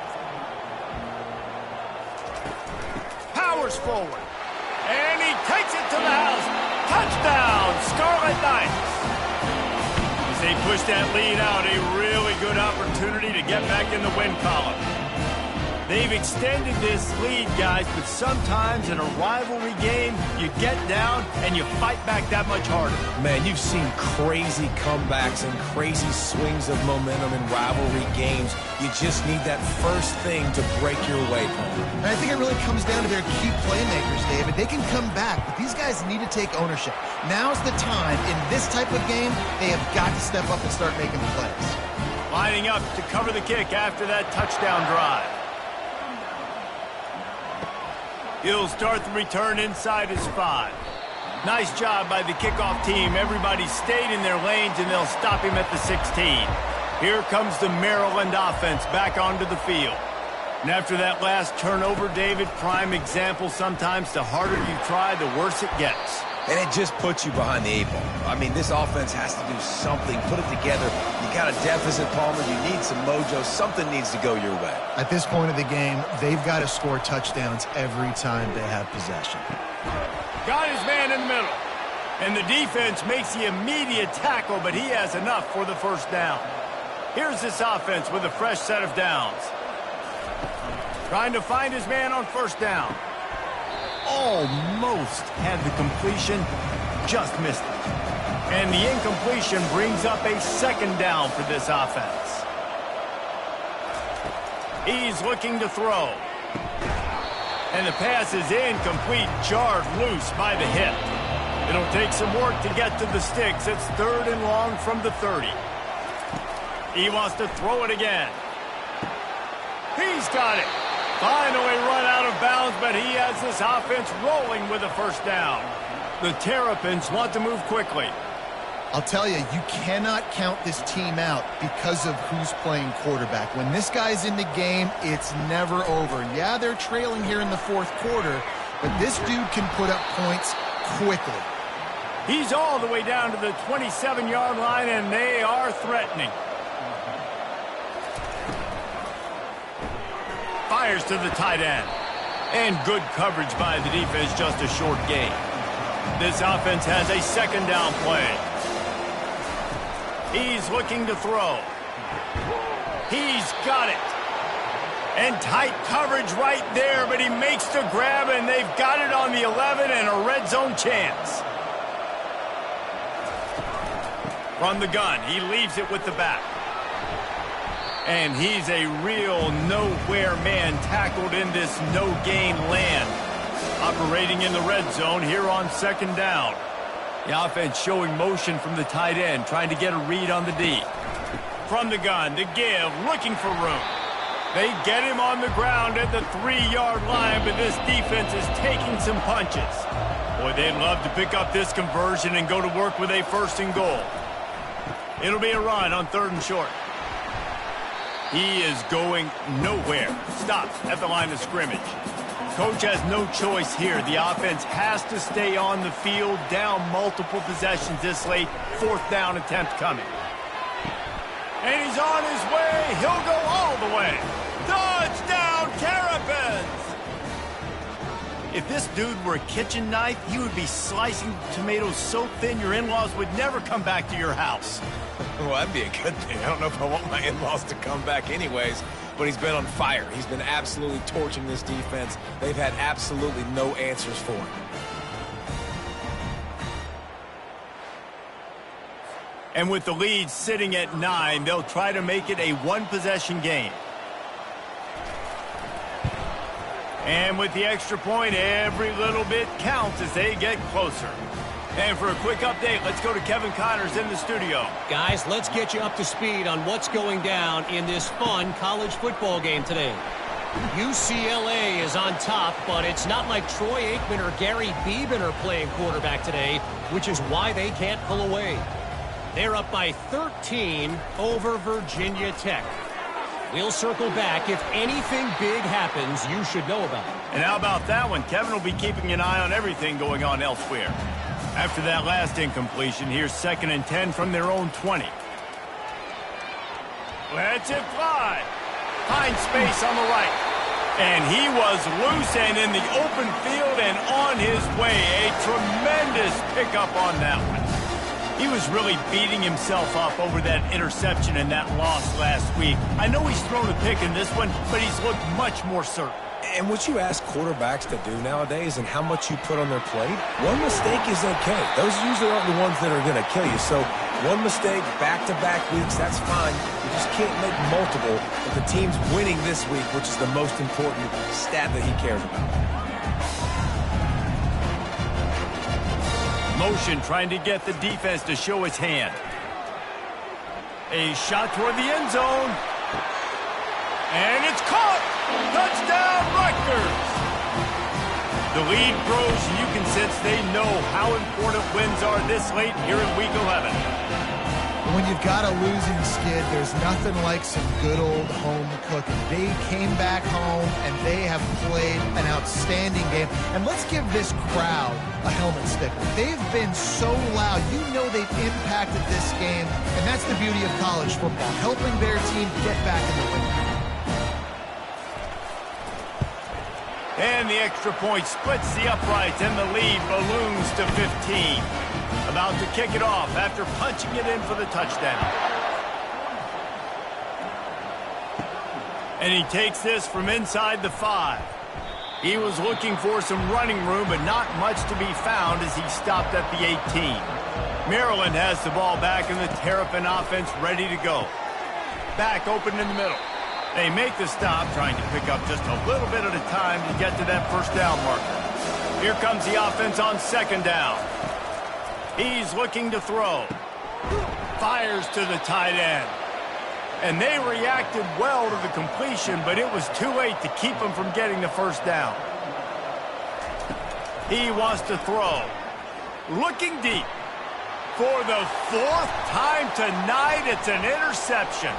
Powers forward. And he takes it to the house. Touchdown, Scarlet Knights. They push that lead out, a really good opportunity to get back in the win column. They've extended this lead, guys, but sometimes in a rivalry game, You get down and you fight back that much harder. Man, you've seen crazy comebacks and crazy swings of momentum in rivalry games. You just need that first thing to break your way, Paul. And I think it really comes down to their key playmakers, David. They can come back, but these guys need to take ownership. Now's the time. In this type of game, they have got to step up and start making plays. Lining up to cover the kick after that touchdown drive. He'll start the return inside his 5. Nice job by the kickoff team. Everybody stayed in their lanes, and they'll stop him at the 16. Here comes the Maryland offense back onto the field. And after that last turnover, David, prime example, sometimes the harder you try, the worse it gets. And it just puts you behind the 8 ball. I mean, this offense has to do something, put it together. You got a deficit, Palmer. You need some mojo. Something needs to go your way. At this point of the game, they've got to score touchdowns every time they have possession. Got his man in the middle. And the defense makes the immediate tackle, but he has enough for the first down. Here's this offense with a fresh set of downs. Trying to find his man on first down. Almost had the completion, just missed it. And the incompletion brings up a second down for this offense. He's looking to throw. And the pass is incomplete, jarred loose by the hip. It'll take some work to get to the sticks. It's 3rd and long from the 30. He wants to throw it again. He's got it. Finally run out of bounds, but he has this offense rolling with a first down. The Terrapins want to move quickly. I'll tell you, you cannot count this team out because of who's playing quarterback. When this guy's in the game, it's never over. Yeah, they're trailing here in the 4th quarter, but this dude can put up points quickly. He's all the way down to the 27-yard line, and they are threatening. Fires to the tight end. And good coverage by the defense, just a short gain. This offense has a second down play. He's looking to throw. He's got it. And tight coverage right there, but he makes the grab, and they've got it on the 11 and a red zone chance. From the gun, he leaves it with the back. And he's a real nowhere man tackled in this no-gain land. Operating in the red zone here on second down. The offense showing motion from the tight end, trying to get a read on the D. From the gun, to give, looking for room. They get him on the ground at the 3-yard line, but this defense is taking some punches. Boy, they'd love to pick up this conversion and go to work with a 1st and goal. It'll be a run on 3rd and short. He is going nowhere. Stops at the line of scrimmage. Coach has no choice here. The offense has to stay on the field, down multiple possessions this late. 4th down attempt coming. And he's on his way. He'll go all the way. Touchdown, Terrapins! If this dude were a kitchen knife, he would be slicing tomatoes so thin your in-laws would never come back to your house. Well, that'd be a good thing. I don't know if I want my in-laws to come back anyways, but he's been on fire. He's been absolutely torching this defense. They've had absolutely no answers for him. And with the lead sitting at 9, they'll try to make it a one-possession game. And with the extra point, every little bit counts as they get closer. And for a quick update, let's go to Kevin Connors in the studio. Guys, let's get you up to speed on what's going down in this fun college football game today. UCLA is on top, but it's not like Troy Aikman or Gary Beeben are playing quarterback today, which is why they can't pull away. They're up by 13 over Virginia Tech. We'll circle back. If anything big happens, you should know about it. And how about that one? Kevin will be keeping an eye on everything going on elsewhere. After that last incompletion, here's 2nd and 10 from their own 20. Let's it fly. Finds space on the right. And he was loose and in the open field and on his way. A tremendous pickup on that one. He was really beating himself up over that interception and that loss last week. I know he's thrown a pick in this one, but he's looked much more certain. And what you ask quarterbacks to do nowadays and how much you put on their plate, one mistake is okay. Those usually aren't the ones that are going to kill you. So one mistake, back-to-back weeks, that's fine. You just can't make multiple. But the team's winning this week, which is the most important stat that he cares about. Motion trying to get the defense to show its hand. A shot toward the end zone. And it's caught! Touchdown, Rutgers! The lead grows, and you can sense they know how important wins are this late here in Week 11. When you've got a losing skid, there's nothing like some good old home cooking. They came back home, and they have played an outstanding game. And let's give this crowd a helmet sticker. They've been so loud. You know they've impacted this game, and that's the beauty of college football, helping their team get back in the win. And the extra point splits the uprights, and the lead balloons to 15. About to kick it off after punching it in for the touchdown. And he takes this from inside the 5. He was looking for some running room, but not much to be found as he stopped at the 18. Maryland has the ball back, and the Terrapin offense ready to go. Back open in the middle. They make the stop, trying to pick up just a little bit at a time to get to that first down marker. Here comes the offense on second down. He's looking to throw. Fires to the tight end. And they reacted well to the completion, but it was too late to keep him from getting the first down. He wants to throw. Looking deep. For the 4th time tonight, it's an interception.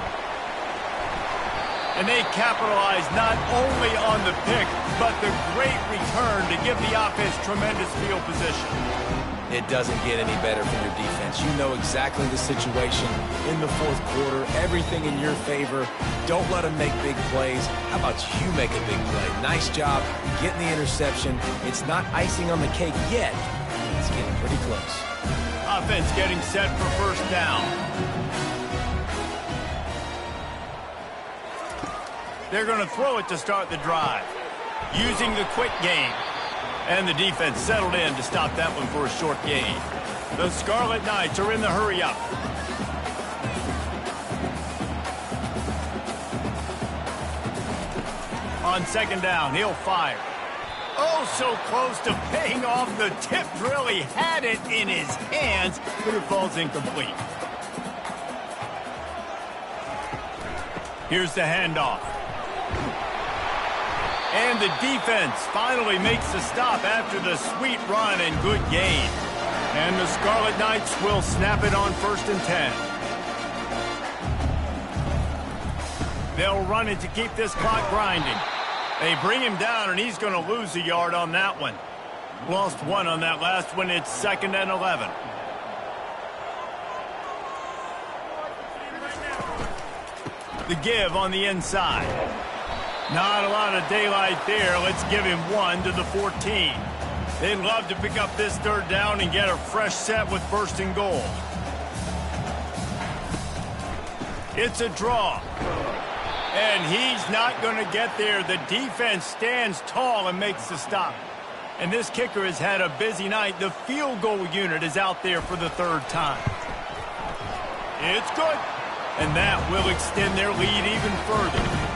And they capitalize not only on the pick, but the great return to give the offense tremendous field position. It doesn't get any better from your defense. You know exactly the situation in the 4th quarter, everything in your favor. Don't let them make big plays. How about you make a big play? Nice job getting the interception. It's not icing on the cake yet. It's getting pretty close. Offense getting set for first down. They're going to throw it to start the drive, using the quick game. And the defense settled in to stop that one for a short gain. The Scarlet Knights are in the hurry-up. On second down, he'll fire. Oh, so close to paying off the tip drill. He had it in his hands, but it falls incomplete. Here's the handoff. And the defense finally makes the stop after the sweet run and good gain. And the Scarlet Knights will snap it on 1st and 10. They'll run it to keep this clock grinding. They bring him down, and he's going to lose a yard on that one. Lost 1 on that last one. It's 2nd and 11. The give on the inside. Not a lot of daylight there. Let's give him 1 to the 14. They'd love to pick up this 3rd down and get a fresh set with 1st and goal. It's a draw. And he's not going to get there. The defense stands tall and makes the stop. And this kicker has had a busy night. The field goal unit is out there for the 3rd time. It's good. And that will extend their lead even further.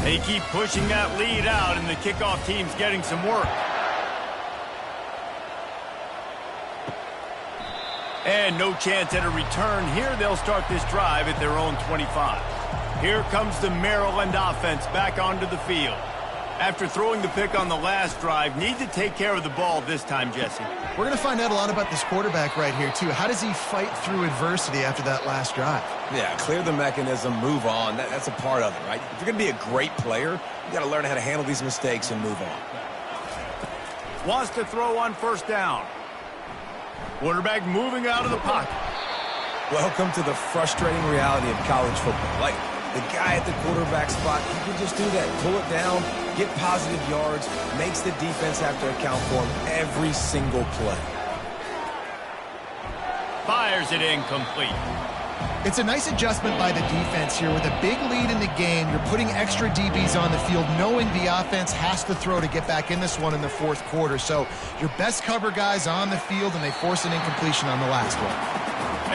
They keep pushing that lead out, and the kickoff team's getting some work. And no chance at a return. Here they'll start this drive at their own 25. Here comes the Maryland offense back onto the field. After throwing the pick on the last drive, need to take care of the ball this time, Jesse. We're going to find out a lot about this quarterback right here, too. How does he fight through adversity after that last drive? Yeah, clear the mechanism, move on. That's a part of it, right? If you're going to be a great player, you got to learn how to handle these mistakes and move on. Wants to throw on 1st down. Quarterback moving out of the pocket. Welcome to the frustrating reality of college football. Like, The guy at the quarterback spot, he can just do that. Pull it down, get positive yards, makes the defense have to account for him every single play. Fires it incomplete. It's a nice adjustment by the defense here. With a big lead in the game, you're putting extra DBs on the field, knowing the offense has to throw to get back in this one in the fourth quarter. So your best cover guys on the field, and they force an incompletion on the last one.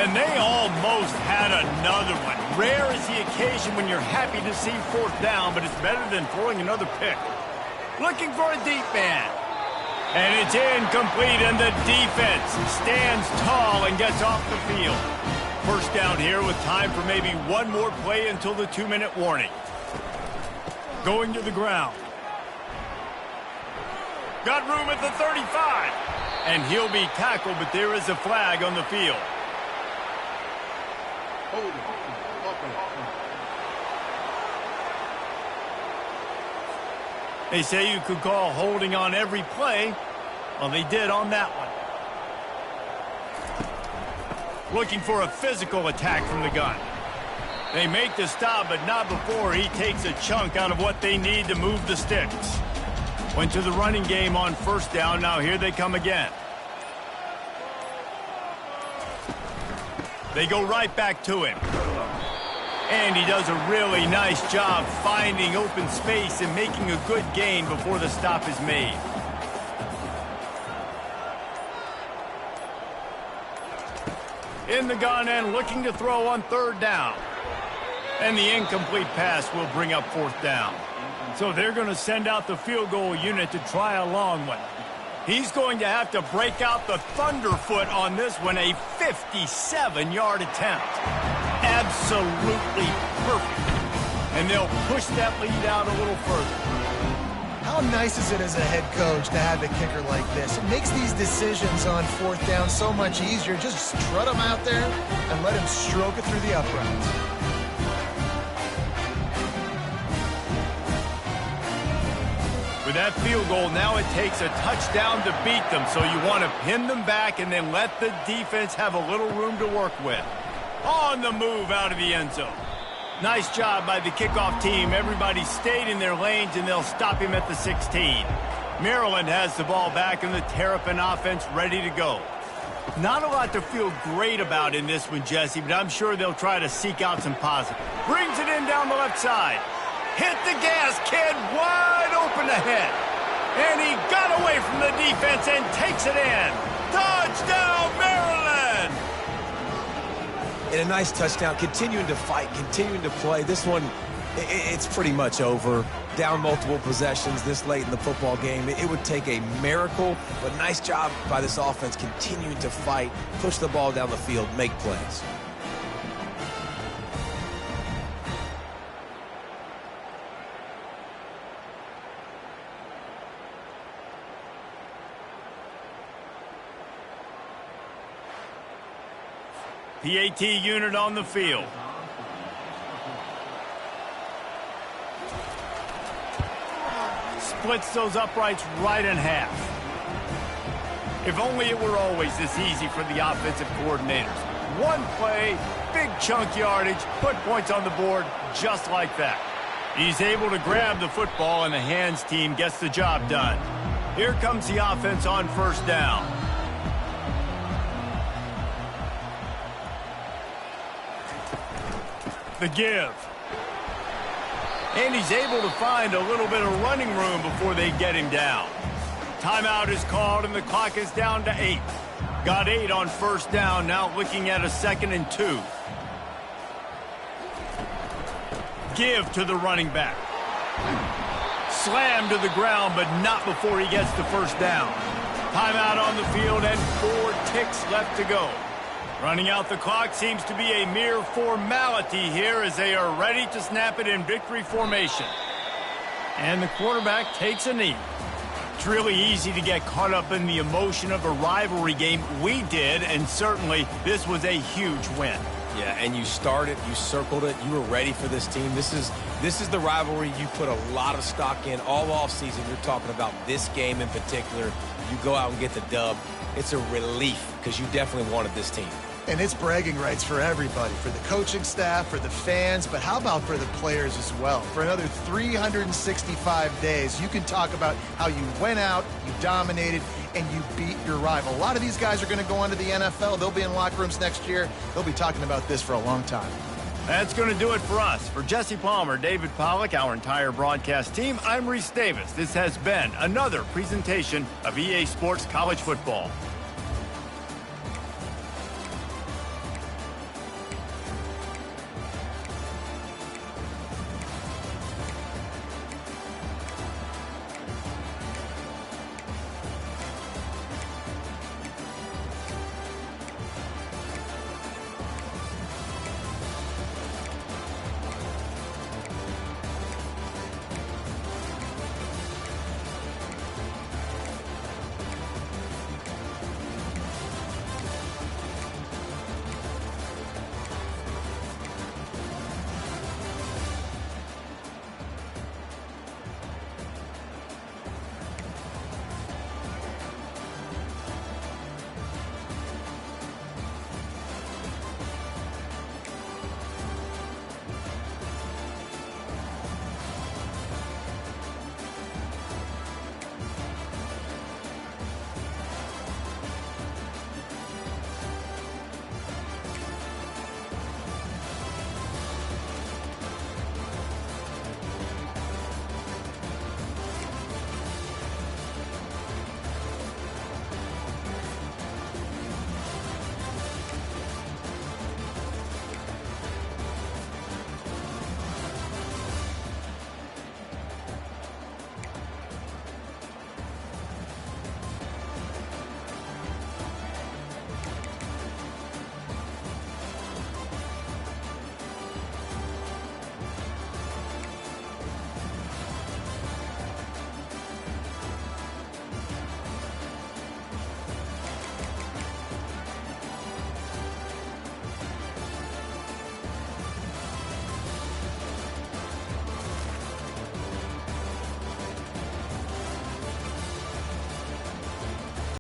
And they almost had another one. Rare is the occasion when you're happy to see fourth down, but it's better than throwing another pick. Looking for a deep man. And it's incomplete, and the defense stands tall and gets off the field. First down here with time for maybe one more play until the 2-minute warning. Going to the ground. Got room at the 35. And he'll be tackled, but there is a flag on the field. They say you could call holding on every play. Well, they did on that one. Looking for a physical attack from the gun. They make the stop, but not before he takes a chunk out of what they need to move the sticks. Went to the running game on first down. Now here they come again. They go right back to him. And he does a really nice job finding open space and making a good gain before the stop is made. In the gun and looking to throw on third down. And the incomplete pass will bring up fourth down. So they're going to send out the field goal unit to try a long one. He's going to have to break out the thunderfoot on this one, a 57-yard attempt. Absolutely perfect. And they'll push that lead out a little further. How nice is it as a head coach to have a kicker like this? It makes these decisions on fourth down so much easier. Just strut him out there and let him stroke it through the uprights. With that field goal, now it takes a touchdown to beat them, so you want to pin them back and then let the defense have a little room to work with. On the move out of the end zone. Nice job by the kickoff team. Everybody stayed in their lanes, and they'll stop him at the 16. Maryland has the ball back, and the Terrapin offense ready to go. Not a lot to feel great about in this one, Jesse, but I'm sure they'll try to seek out some positive. Brings it in down the left side. Hit the gas, kid, wide open ahead. And he got away from the defense and takes it in. Touchdown, Maryland! And a nice touchdown, continuing to fight, continuing to play. This one, it's pretty much over. Down multiple possessions this late in the football game. It would take a miracle, but nice job by this offense continuing to fight, push the ball down the field, make plays. PAT unit on the field. Splits those uprights right in half. If only it were always this easy for the offensive coordinators. One play, big chunk yardage, put points on the board just like that. He's able to grab the football, and the hands team gets the job done. Here comes the offense on first down. The give. And he's able to find a little bit of running room before they get him down. Timeout is called, and the clock is down to 8. Got 8 on first down, now looking at a 2nd and 2. Give to the running back. Slam to the ground, but not before he gets the first down. Timeout on the field, and 4 ticks left to go. Running out the clock seems to be a mere formality here as they are ready to snap it in victory formation. And the quarterback takes a knee. It's really easy to get caught up in the emotion of a rivalry game. We did, and certainly this was a huge win. Yeah, and you started, you circled it, you were ready for this team. This is the rivalry you put a lot of stock in all offseason. You're talking about this game in particular. You go out and get the dub. It's a relief because you definitely wanted this team. And it's bragging rights for everybody, for the coaching staff, for the fans, but how about for the players as well? For another 365 days, you can talk about how you went out, you dominated, and you beat your rival. A lot of these guys are going to go on to the NFL. They'll be in locker rooms next year. They'll be talking about this for a long time. That's going to do it for us. For Jesse Palmer, David Pollack, our entire broadcast team, I'm Reese Davis. This has been another presentation of EA Sports College Football.